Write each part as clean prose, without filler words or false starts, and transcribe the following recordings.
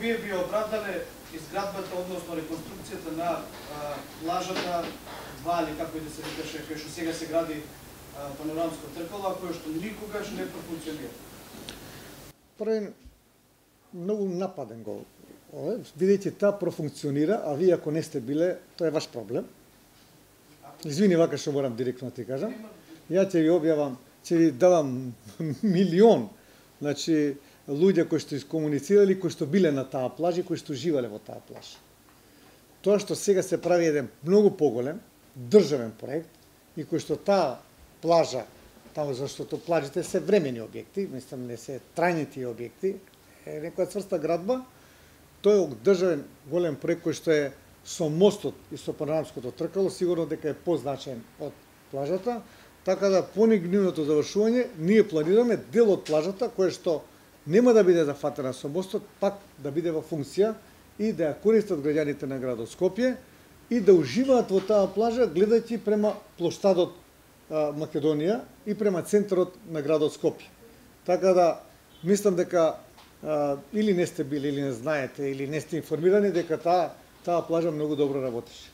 вие би оправдале изградбата, односно реконструкцијата на плажата 2 или како и да се викаше, кај што сега се гради панорамско тркало, а кој што никогаш не профункционира? Првен, многу нападен гол. Видите, та профункционира, а вие ако не сте биле, тоа е ваш проблем. Извини, вака што морам директно да ти кажам. Ја ќе ви објавам, ќе ви давам милион, значи, луѓе кои што искомуницирали, кои што биле на таа плажа и кои што живале во таа плажа. Тоа што сега се прави еден многу поголем, државен проект, и кој што таа плажа, таму заштото плажите се времени објекти, мислам не се трајни тие објекти, е некоја цврста градба, тој е државен голем проект кој што е со мостот и со панорамското тркало, сигурно дека е позначен од плажата, така да по нивното завршување ние планираме дел од плажата кој што нема да биде зафатена со мостот, пак да биде во функција и да ја користат граѓаните на градот Скопје и да уживаат во таа плажа гледајќи према плоштадот Македонија и према центарот на градот Скопје. Така да мислам дека или не сте били, или не знаете, или не сте информирани дека таа плажа многу добро работеше.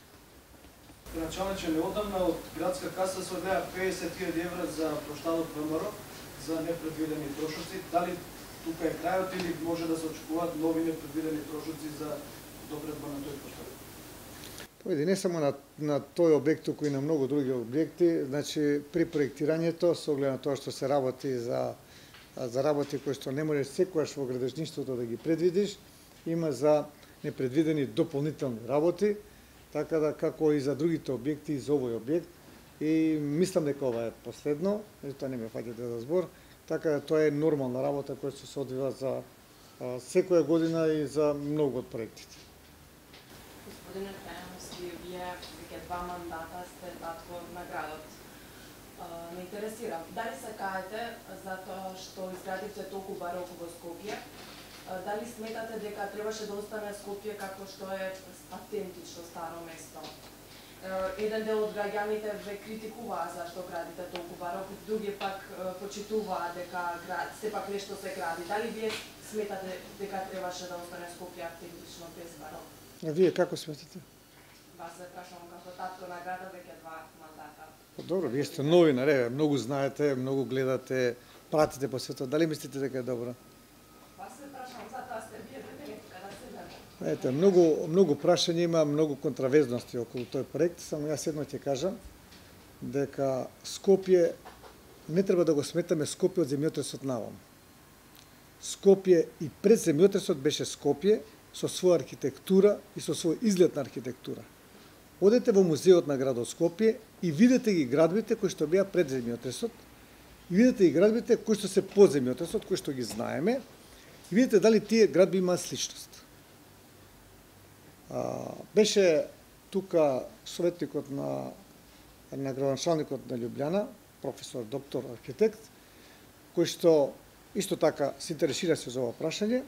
Началниче, неодамна од градска каса се одвеа 50.000 евра за плоштадот ВМРО за непредвидени трошоци. Дали тука е крајот или може да се очекуваат нови непредвидени трошоци за допредба на тој плоштад? Појде не само на тој објект, туку и на многу други објекти, значи при проектирањето, со оглед на тоа што се работи за работи кои што не можеш секогаш во градежништвото да ги предвидиш, има за непредвидени дополнителни работи, така да како и за другите објекти и за овој објект. И мислам дека ова е последно, тоа не ме фаќате за збор, така да тоа е нормална работа која се одвива за секоја година и за многу од проектите. Господине Трајановски, вие веќе 2 мандата сте татко на градот. Ме интересира, дали се каете за тоа што изградивте толку бароко во Скопје? Дали сметате дека требаше да остане Скопје како што е автентично старо место? Еден дел од граѓаните ве критикуваа зашто градите толку бароко, други пак почитуваа дека сепак нешто се гради. Дали вие сметате дека требаше да остане Скопје автентично без бароко? А вие како сметате? Вас се прашувам како татко на градот веќе 2 мандата. Добро, вие сте новинар, многу знаете, многу гледате, пратите по светот. Дали мислите дека е добро? Вас се прашувам, затоа сте вие када се Ете, многу прашања има, многу контравезности околу тој проект, само јас едно ќе кажам, дека Скопје, не треба да го сметаме Скопје од земјотресот навам. Скопје и пред земјотресот беше Скопје со своја архитектура и со свој изглед на архитектура. Одете во музеот на градот Скопје и видите ги градбите кои што беа пред земјотресот, и видите и градбите кои што се под земјотресот, кои што ги знаеме, и видите дали тие градби имаат сличност. Беше тука советникот на градоначалникот на Љубљана, професор, доктор, архитект, кој што исто така се интересираше за ова прашање,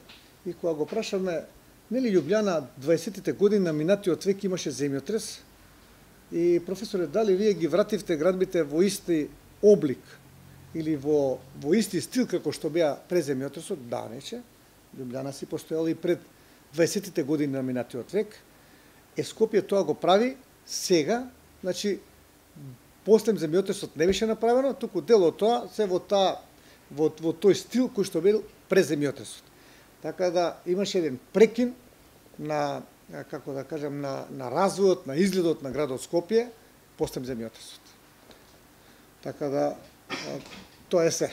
и кога го прашавме, нели Љубљана 20-тите години на минатиот век имаше земјотрес, и професоре, дали вие ги вративте градбите во исти облик или во исти стил како што беа пред земјотресот? Да, нече. Љубљана си постоела и пред 20-тите години на минатиот век. Скопје тоа го прави сега, значи после земјотресот не беше направено, туку дел од тоа се во тој стил кој што бил пред земјотресот. Така да имаше еден прекин на, како да кажам, на развојот, на изгледот на градот Скопје после земјотресот. Така да тоа е се.